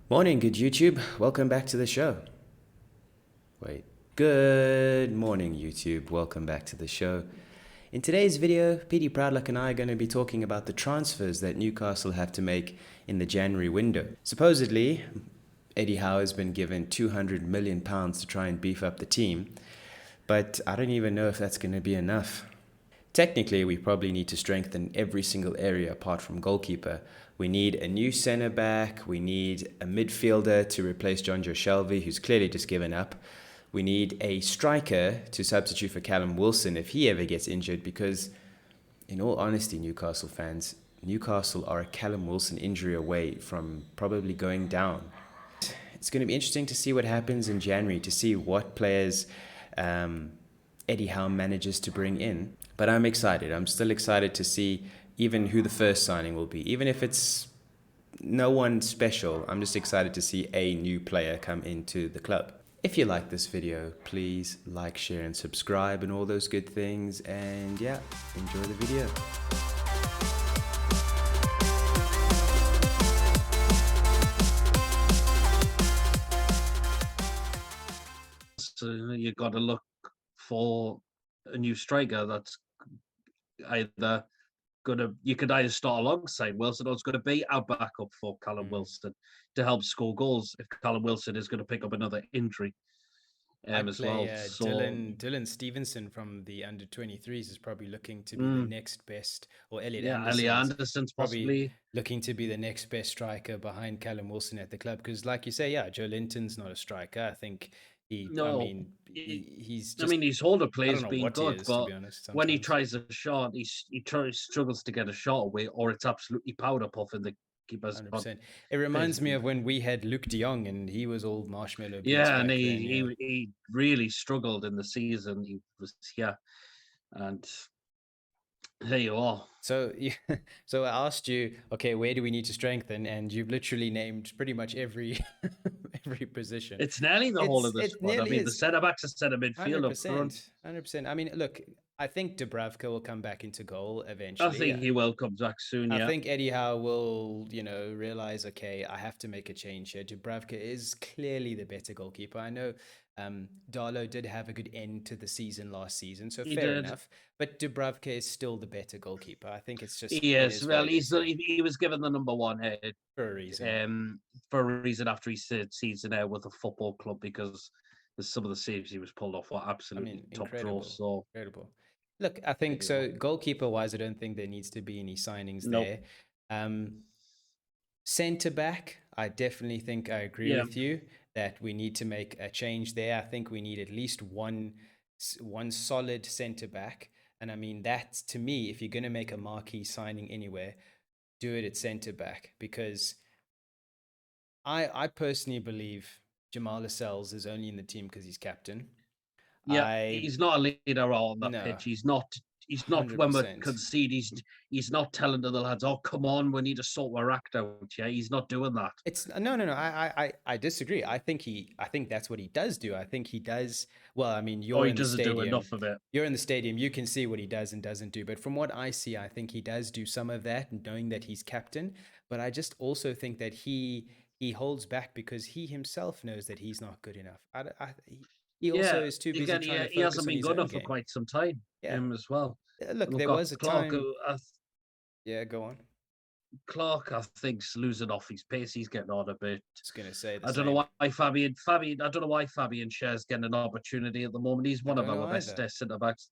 Morning, good YouTube. Welcome back to the show. Wait. Good morning, YouTube. Welcome back to the show. In today's video, PD Proudlock and I are going to be talking about the transfers that Newcastle have to make in the January window. Supposedly, Eddie Howe has been given £200 million to try and beef up the team, but I don't even know if that's going to be enough. Technically, we probably need to strengthen every single area apart from goalkeeper. We need a new centre back. We need a midfielder to replace John Joe Shelvey, who's clearly just given up. We need a striker to substitute for Callum Wilson if he ever gets injured, because in all honesty, Newcastle fans, Newcastle are a Callum Wilson injury away from probably going down. It's going to be interesting to see what happens in January, to see what players Eddie Howe manages to bring in. But I'm excited. I'm still excited to see even who the first signing will be. Even if it's no one special, I'm just excited to see a new player come into the club. If you like this video, please like, share, and subscribe and all those good things. And yeah, enjoy the video. So you got to look for a new striker that's either you could either start alongside Wilson, or it's going to be our backup for Callum Wilson to help score goals if Callum Wilson is going to pick up another injury as well. So Dylan Stevenson from the under-23s is probably looking to be the next best, or Elliot Anderson's probably possibly looking to be the next best striker behind Callum Wilson at the club. Because like you say, yeah, Joe Linton's not a striker. I think he's just, his holder play has been good, is, but to be honest, when he tries a shot, he struggles to get a shot away, or it's absolutely powder puff in the keeper's. 100%. It reminds me of when we had Luke de Jong and he was all marshmallow. Yeah, and he really struggled in the season. He was and there you are. So, so I asked you, okay, where do we need to strengthen? And you've literally named pretty much every position. It's nearly the whole of the squad. I mean, the centre backs, a centre midfield up front. 100%. I mean, look, I think Dubravka will come back into goal eventually. I think he will come back soon. I think Eddie Howe will, realize, okay, I have to make a change here. Dubravka is clearly the better goalkeeper. I know Darlow did have a good end to the season last season, so fair enough. But Dubravka is still the better goalkeeper. I think it's just he was given the number one head for a reason. For a reason after his third season out with the football club, because some of the saves he was pulled off were absolutely top draw. So incredible. Look, I think so. Goalkeeper wise, I don't think there needs to be any signings there. Centre back, I definitely think I agree with you that we need to make a change there. I think we need at least one solid centre back. And I mean, that's, to me, if you're going to make a marquee signing anywhere, do it at centre back, because I personally believe Jamal Lascelles is only in the team because he's captain. Yeah, he's not a leader on that pitch. He's not 100%. When we concede, he's not telling the lads, "Oh, come on, we need to sort our act out." Yeah, he's not doing that. It's no. I disagree. I think that's what he does do. I think he does. Well, I mean, you're in the stadium. Do enough of it. You're in the stadium. You can see what he does and doesn't do. But from what I see, I think he does do some of that, knowing that he's captain. But I just also think that he holds back because he himself knows that he's not good enough. He also is too busy trying to focus. He hasn't been good enough for quite some time. Him as well. Look, there was a time. Go on. Clark, I think, is losing off his pace. He's getting on a bit. I was going to say I don't know why Fabian. I don't know why Fabian Schär's getting an opportunity at the moment. He's one of our best centre backs.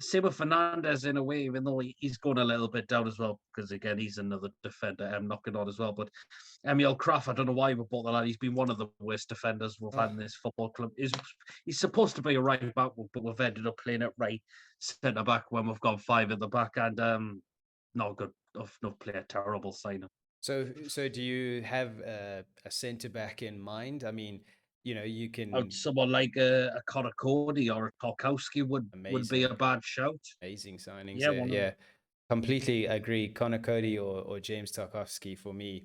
Same with Fernandez in a way, even though he's going a little bit down as well, because again he's another defender knocking on as well. But Emil Kraft, I don't know why we bought the lad. He's been one of the worst defenders we've had in this football club. He's supposed to be a right back, but we've ended up playing it right centre back when we've got five at the back, and not good enough player. Terrible signing. So do you have a centre back in mind? I mean, you can. Someone like a Connor Cody or a Tarkowski would be a bad shout. Amazing signings. Yeah, completely agree. Connor Cody or James Tarkowski for me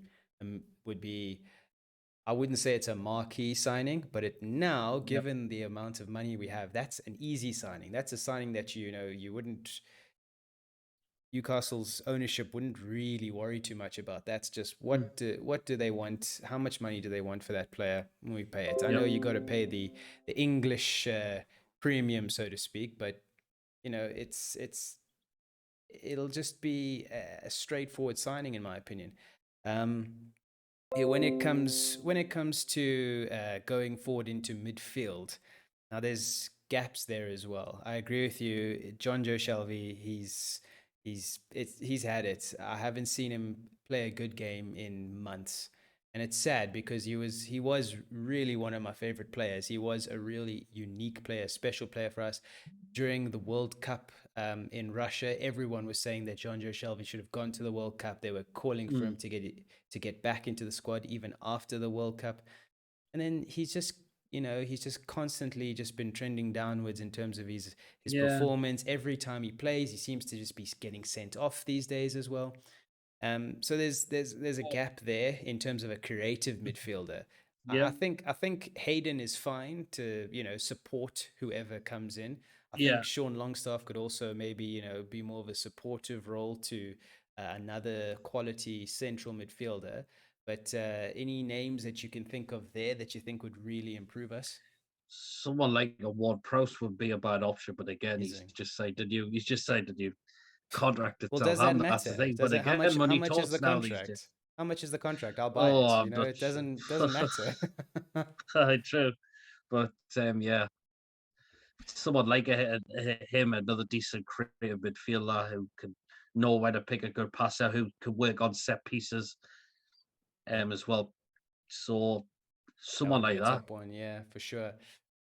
would be. I wouldn't say it's a marquee signing, but now, given the amount of money we have, that's an easy signing. That's a signing that you wouldn't Newcastle's ownership wouldn't really worry too much about. That's just what do they want? How much money do they want for that player when we pay it? I know you got to pay the English premium, so to speak, but you know it'll just be a straightforward signing, in my opinion. When it comes to going forward into midfield, now there's gaps there as well. I agree with you, John Joe Shelvey. He's had it. I haven't seen him play a good game in months, and it's sad because he was really one of my favorite players. He was a really unique player, special player for us. During the World Cup in Russia, everyone was saying that John Joe Shelvey should have gone to the World Cup. They were calling for him to get back into the squad even after the World Cup, and then he's just constantly just been trending downwards in terms of his performance. Every time he plays, he seems to just be getting sent off these days as well. So there's a gap there in terms of a creative midfielder. I think Hayden is fine to support whoever comes in. I think Sean Longstaff could also maybe be more of a supportive role to another quality central midfielder. But any names that you can think of there that you think would really improve us? Someone like a Ward-Prowse would be a bad option, but again, he's just signed a new contract at Well, does that matter? That's the thing. But again, money talks now these days. How much is the contract? I'll buy it. It doesn't matter. True, but yeah, someone like him, another decent creative midfielder who can know where to pick a good passer, who can work on set pieces, as well. So someone like that. Top one, yeah, for sure.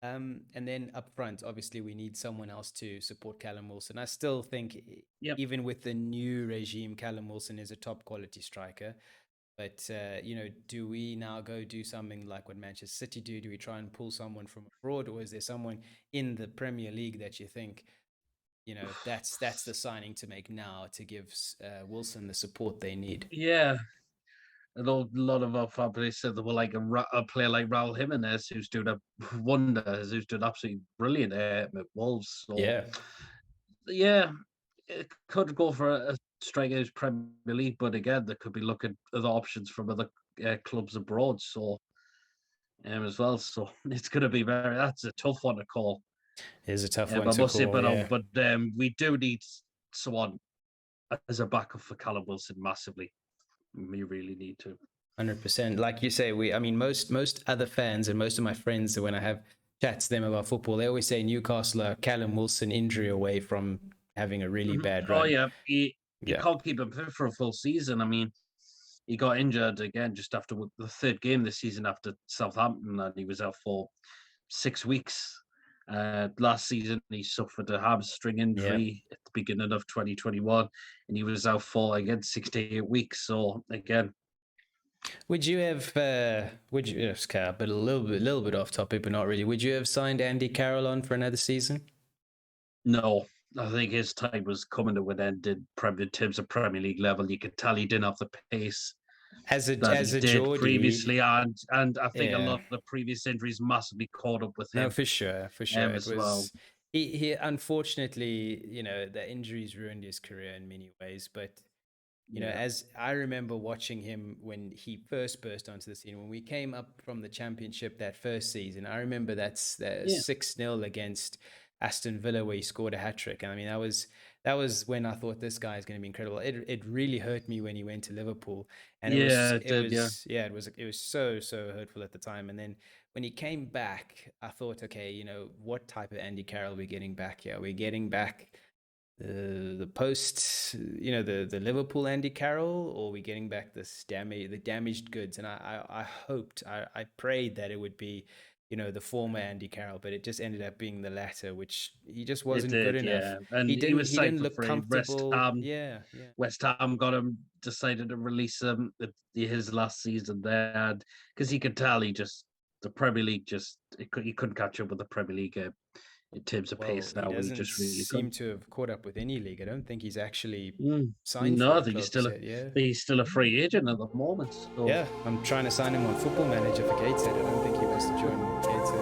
And then up front, obviously, we need someone else to support Callum Wilson. I still think, even with the new regime, Callum Wilson is a top quality striker. But, do we now go do something like what Manchester City do? Do we try and pull someone from abroad? Or is there someone in the Premier League that you think, that's the signing to make now to give Wilson the support they need? Yeah. A lot of our families said they were like a player like Raul Jimenez, who's doing a wonders, who's doing absolutely brilliant at Wolves. So, yeah, it could go for a striker who's Premier League, but again, they could be looking at the options from other clubs abroad. So, as well. So it's going to be that's a tough one to call. It is a tough one to call. But we do need someone as a backup for Callum Wilson massively. We really need to. 100%. Like you say, most other fans and most of my friends, when I have chats to them about football, they always say Newcastle are Callum Wilson injury away from having a really bad run. Oh yeah, you can't keep him fit for a full season. I mean, he got injured again just after the third game this season after Southampton, and he was out for 6 weeks. Last season, he suffered a hamstring injury at the beginning of 2021, and he was out for again 6 to 8 weeks. So again, would you have? But a little bit off topic, but not really. Would you have signed Andy Carroll on for another season? No, I think his time was coming to an end in terms of Premier League level. You could tell he didn't have the pace as a Geordie previously, and I think a lot of the previous injuries massively caught up with him. No, for sure. It was he unfortunately, the injuries ruined his career in many ways. But as I remember watching him when he first burst onto the scene, when we came up from the Championship that first season, I remember that's 6-0 against Aston Villa where he scored a hat-trick. And I mean, that was when I thought this guy is going to be incredible. It really hurt me when he went to Liverpool, and it was so hurtful at the time. And then when he came back, I thought, okay, what type of Andy Carroll are we getting back here? We're getting back the post, the Liverpool Andy Carroll, or we're getting back the damaged goods. And I prayed that it would be the former Andy Carroll, but it just ended up being the latter, which he just wasn't good enough. Yeah. And he didn't look comfortable. West Ham decided to release him his last season there, because he could tell the Premier League he couldn't catch up with the Premier League in terms of pace now. He doesn't seem to have caught up with any league. I don't think he's actually signed. No, I think he's still a free agent at the moment. So. Yeah, I'm trying to sign him on Football Manager for Gateshead. I don't think he wants to join Gateshead.